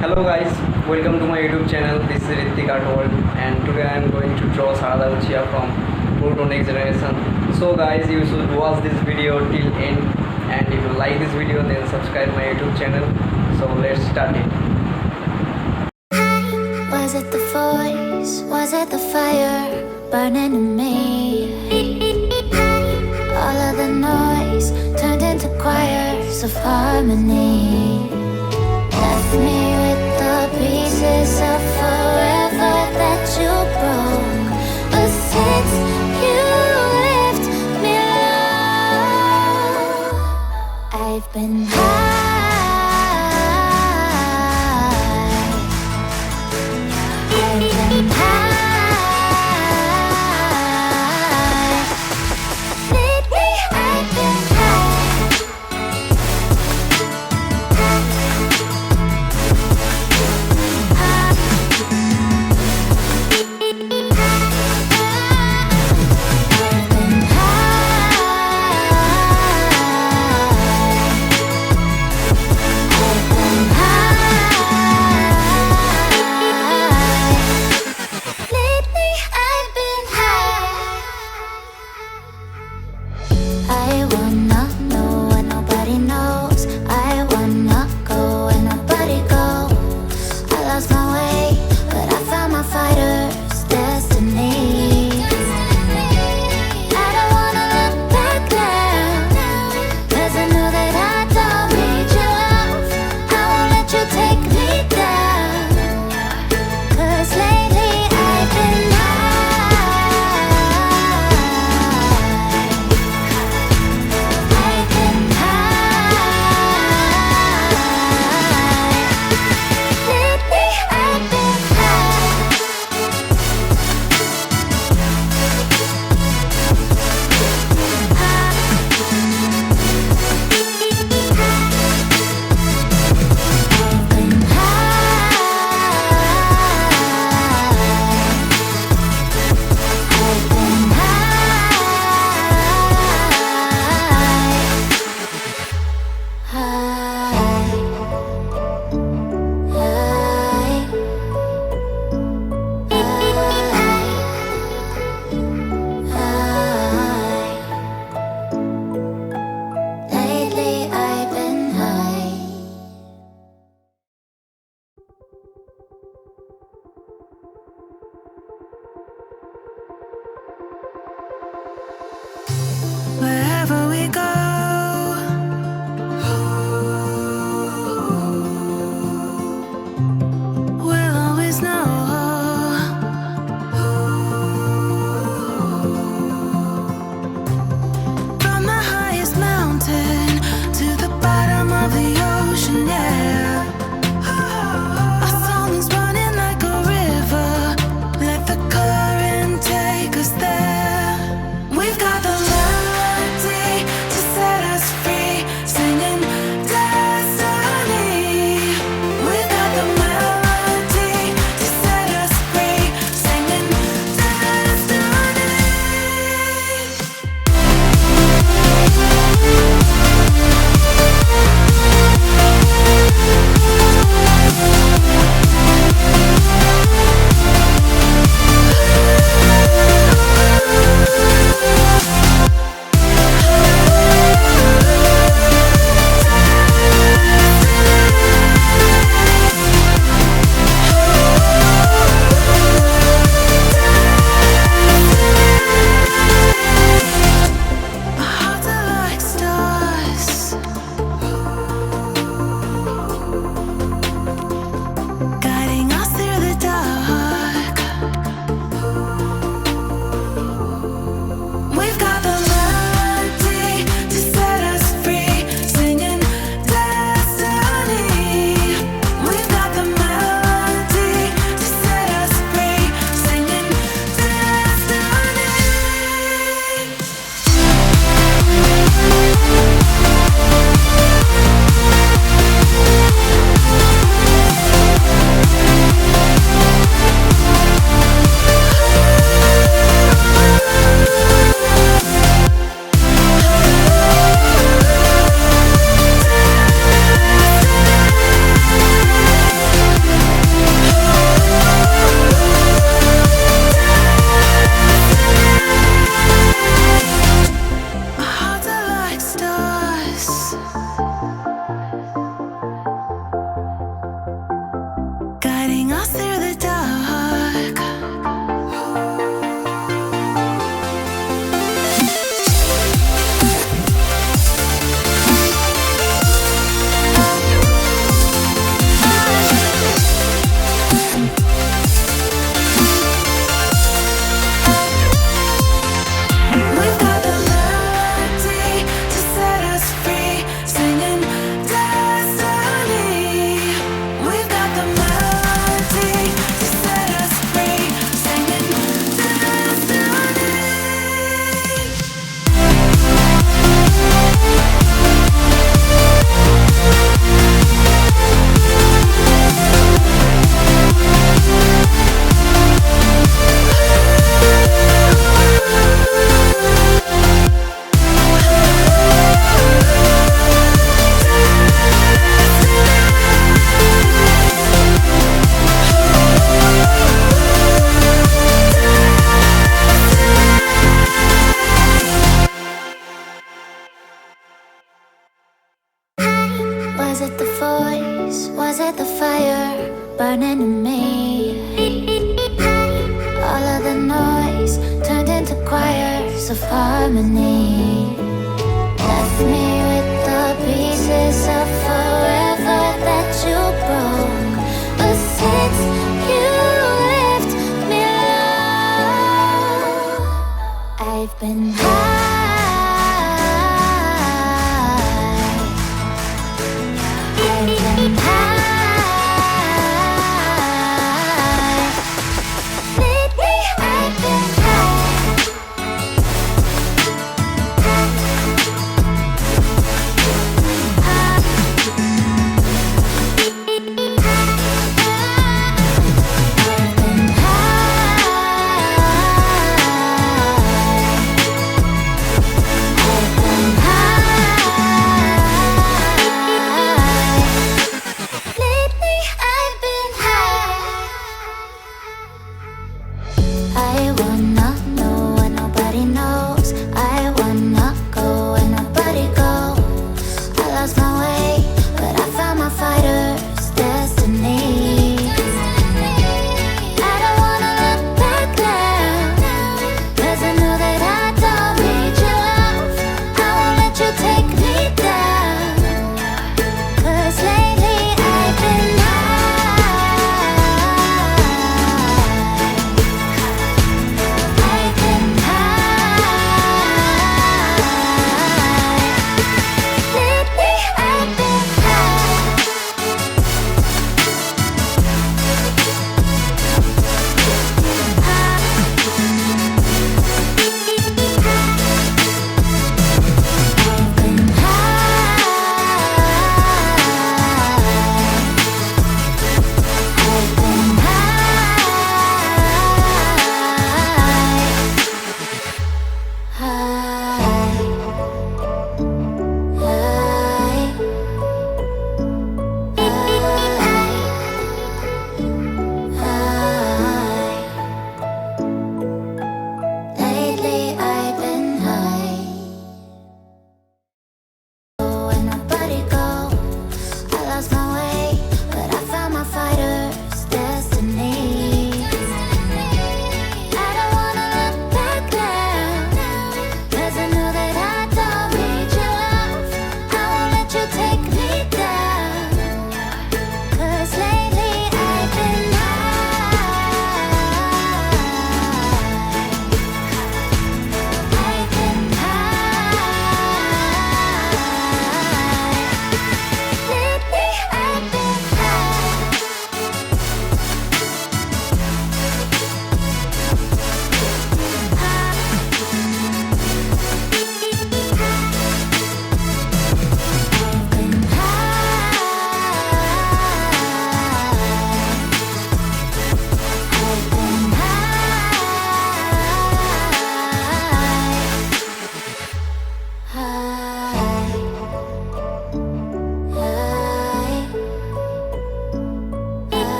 Hello guys, welcome to my YouTube channel. This is Hrittik Artworld and today I am going to draw Sarada Uchiha from Naruto Next Generation. So guys, you should watch this video till end, and if you like this video then subscribe my YouTube channel. So let's start it. Was it the voice? Was it the fire burning in me? All of the noise turned into choirs of harmony. Left me with the pieces of forever that you broke. But since you left me alone, I've been high. fire burning in me. All of the noise turned into choirs of harmony. Left me with